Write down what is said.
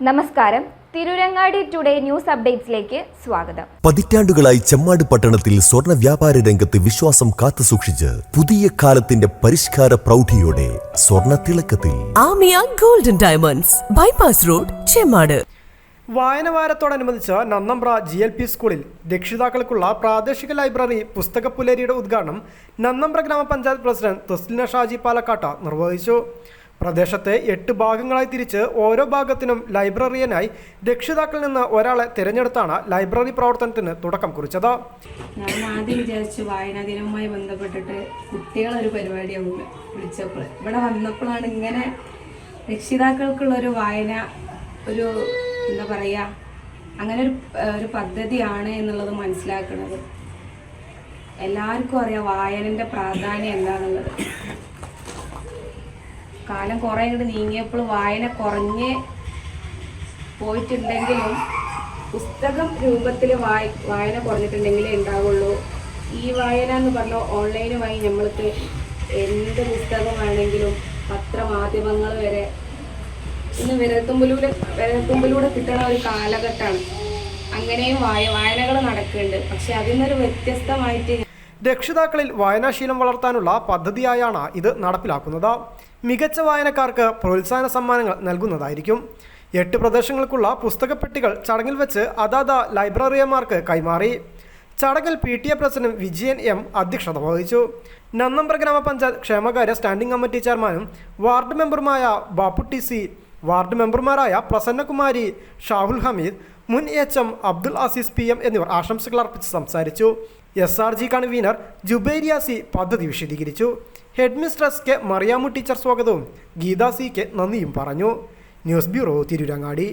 നമസ്കാരം. Tirurangadi today news അപ്ഡേറ്റ്സിലേക്ക് സ്വാഗതം. പതിറ്റാണ്ടുകളായി ചെമ്മാട് പട്ടണത്തിൽ സ്വർണ്ണ വ്യാപാര രംഗത്ത് വിശ്വാസം കാത്തുസൂക്ഷിച്ച് പുതിയ കാലത്തിന്റെ പരിഷ്കാര പ്രൗഢിയോടെ സ്വർണ്ണ തിളക്കത്തിൽ Amiya golden diamonds, bypass road, Chemmad. വായനവാരത്തോടനുബന്ധിച്ച് നന്നമ്പ്ര GLP സ്കൂളിൽ രക്ഷിതാക്കൾക്കുള്ള പ്രാദേശിക ലൈബ്രറി പുസ്തകപ്പുലരിയുടെ ഉദ്ഘാടനം നന്നമ്പ്ര ഗ്രാമപഞ്ചായത്ത് പ്രസിഡന്റ് തസ്ലിന ഷാജി പാലക്കാട്ട് നിർവഹിച്ചു. പ്രദേശത്തെ 8 ഭാഗങ്ങളായി തിരിച്ച് ഓരോ ഭാഗത്തിനും ലൈബ്രറിയനായി രക്ഷിതാക്കളിൽ നിന്ന് ഒരാളെ തിരഞ്ഞെടുത്താണ് ലൈബ്രറി പ്രവർത്തനത്തിന് തുടക്കം കുറിച്ചത്. ഞാൻ ആദ്യം വിചാരിച്ചു വായനാ ദിനവുമായി ബന്ധപ്പെട്ടിട്ട് കുട്ടികളൊരു പരിപാടിയാവും വിളിച്ചപ്പോൾ ഇവിടെ വന്നപ്പോഴാണ് ഇങ്ങനെ രക്ഷിതാക്കൾക്കുള്ളൊരു വായന ഒരു എന്താ പറയുക അങ്ങനെ ഒരു പദ്ധതിയാണ് എന്നുള്ളത് മനസ്സിലാക്കുന്നത്. എല്ലാവർക്കും അറിയാം വായനൻ്റെ പ്രാധാന്യം എന്താണെന്നുള്ളത്. കാലം കുറേ ഇങ്ങോട്ട് നീങ്ങിയപ്പോൾ വായന കുറഞ്ഞ് പോയിട്ടുണ്ടെങ്കിലും പുസ്തകം രൂപത്തിൽ വായന കുറഞ്ഞിട്ടുണ്ടെങ്കിലേ ഉണ്ടാവുള്ളൂ. ഈ വായന എന്ന് പറഞ്ഞാൽ ഓൺലൈനുമായി നമ്മൾക്ക് എന്ത് പുസ്തകമാണെങ്കിലും പത്രമാധ്യമങ്ങൾ വരെ ഇന്ന് വിരൽത്തുമ്പിലൂടെ കിട്ടുന്ന ഒരു കാലഘട്ടമാണ്. അങ്ങനെയും വായനകൾ നടക്കുന്നുണ്ട്. പക്ഷെ അതിൽ നിന്നൊരു വ്യത്യസ്തമായിട്ട് രക്ഷിതാക്കളിൽ വായനാശീലം വളർത്താനുള്ള പദ്ധതിയായാണ് ഇത് നടപ്പിലാക്കുന്നത്. മികച്ച വായനക്കാർക്ക് പ്രോത്സാഹന സമ്മാനങ്ങൾ നൽകുന്നതായിരിക്കും. 8 പ്രദേശങ്ങൾക്കുള്ള പുസ്തകപ്പെട്ടികൾ ചടങ്ങിൽ വെച്ച് അതാത് ലൈബ്രറിയന്മാർക്ക് കൈമാറി. ചടങ്ങിൽ PTA പ്രസിഡന്റ് വിജയൻ M അധ്യക്ഷത വഹിച്ചു. നന്നമ്പ്ര ഗ്രാമപഞ്ചായത്ത് ക്ഷേമകാര്യ സ്റ്റാൻഡിംഗ് കമ്മിറ്റി ചെയർമാനും വാർഡ് മെമ്പറുമായ ബാപ്പു TC, വാർഡ് മെമ്പർമാരായ പ്രസന്നകുമാരി, ഷാഹുൽ ഹമീദ്, മുൻ HM അബ്ദുൽ അസീസ് PM എന്നിവർ ആശംസകൾ അർപ്പിച്ച് സംസാരിച്ചു. SRG കൺവീനർ ജുബൈരിയാസി പദ്ധതി വിശദീകരിച്ചു. Head mistress K Mariyamu teacher സ്വാഗതവും ഗീത C K നന്ദിയും പറഞ്ഞു. News bureau, Tirurangadi.